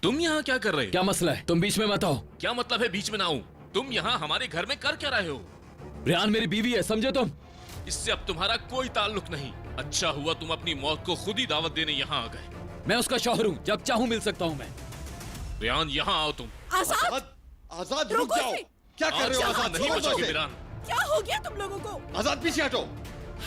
तुम यहाँ क्या कर रहे हो? क्या मसला है? तुम बीच में मत आओ। क्या मतलब है बीच में ना आऊं? तुम यहाँ हमारे घर में कर क्या रहे हो? रेहान मेरी बीवी है, समझे तुम? इससे अब तुम्हारा कोई ताल्लुक नहीं। अच्छा हुआ तुम अपनी मौत को खुद ही दावत देने यहाँ आ गए। मैं उसका शौहर हूँ, जब चाहूँ मिल सकता हूँ मैं। रेहान यहाँ आओ तुम। आजाद, आजाद रुक जाओ। क्या कर रहे हो आजाद? नहीं छोड़ दो बचोगे इसे। रेहान। क्या हो गया तुम लोगों को? आजाद पीछे हटो।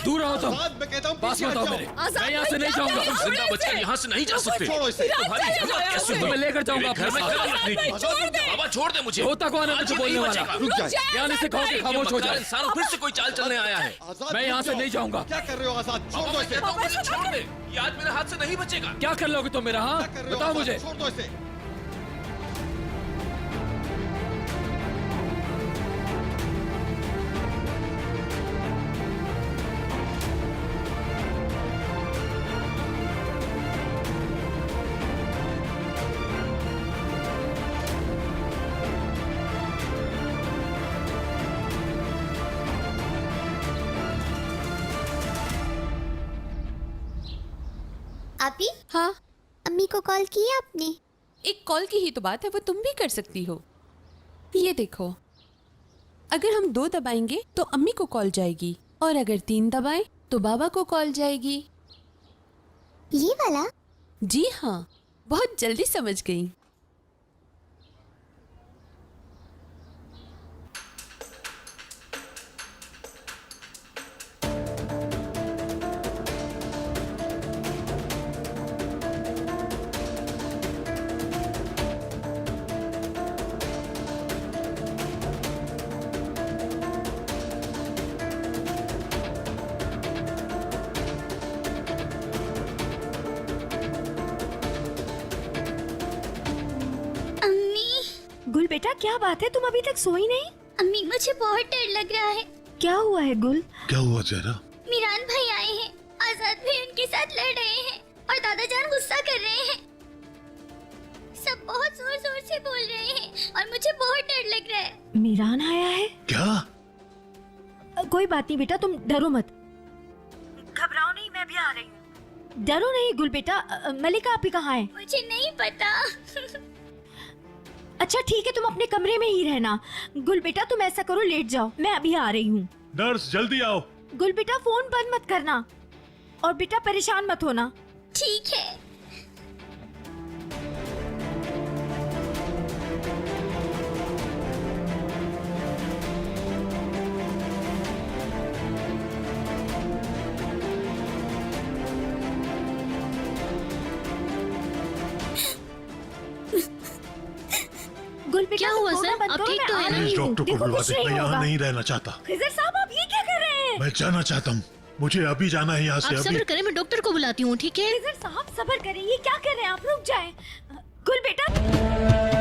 दूर रहो तुम। आजाद, मैं कहता हूँ पास पीछे मत हट आओ जाओ। मेरे। आजाद मैं यहाँ से भाई, नहीं क्या जाऊंगा। कर तुम रहे हो? जिंदा बचकर यहाँ से नहीं जा सकते। छोड़ो इसे। तुम्हारी हिम्मत कैसे हुई? तुम्हें लेकर जाऊंगा मेरे घर में अपने साथ। कदम रखने की। छोड़ दे। बाबा छोड़ दे मुझे। होता कौन है मुझे आज बोलने नहीं वाला? बचेगा। रुक जाए। यहाँ से कहो कि खामोश हो ये मक्कार जाए। इंसान फिर से कोई चाल चलने आया है। आजाद मैं रुक यहाँ से जाओ। नहीं जाऊंगा। क्या कर रहे हो आजाद? छोड़ बाबा दो मैं इसे। कहता हूँ मुझे छोड़ दे। ये आज मेरे हाथ से नहीं बचेगा। क्या कर लोगे तुम मेरा? हाँ क्या कर रहे हो बताओ आजाद? मुझे। छोड़ दो इसे। आपी, हाँ, अम्मी को कॉल किया आपने? एक कॉल की ही तो बात है, वो तुम भी कर सकती हो। ये देखो, अगर हम 2 दबाएंगे तो अम्मी को कॉल जाएगी, और अगर 3 दबाएं तो बाबा को कॉल जाएगी। ये वाला? जी हाँ, बहुत जल्दी समझ गई। अम्मी, गुल बेटा, क्या बात है? तुम अभी तक सोई नहीं? अम्मी मुझे बहुत डर लग रहा है। क्या हुआ है गुल? क्या हुआ ज़हरा? मीरान भाई आए हैं, आजाद भी उनके साथ लड़ रहे हैं और दादा जान गुस्सा कर रहे हैं। सब बहुत जोर जोर से बोल रहे हैं और मुझे बहुत डर लग रहा है। मीरान आया है? क्या? कोई बात नहीं बेटा, तुम डरो मत। घबराओ नहीं, मैं भी आ रही हूँ। डरो नहीं गुल बेटा। मलिका आपी कहाँ है? मुझे नहीं पता। अच्छा ठीक है, तुम अपने कमरे में ही रहना। गुल बेटा तुम ऐसा करो, लेट जाओ, मैं अभी आ रही हूँ। नर्स जल्दी आओ। गुल बेटा फोन बंद मत करना, और बेटा परेशान मत होना। ठीक है। गुल बेटा क्या हुआ तुम सर? रोना बंद आप करो, ठीक मैं तो आ हैं ना? रही प्लीज हूँ। डॉक्टर को देखो, बुलवा कुछ दे, नहीं मैं यहाँ होगा। नहीं रहना चाहता। खिजर साहब आप ये क्या कर रहे हैं? मैं जाना चाहता हूँ, मुझे अभी जाना है यहाँ से। आप अभी सब्र करें, मैं डॉक्टर को बुलाती हूँ, ठीक है? खिजर साहब सबर करें, ये क्या कर रहे हैं आप? रुक जाएं। गुल बेटा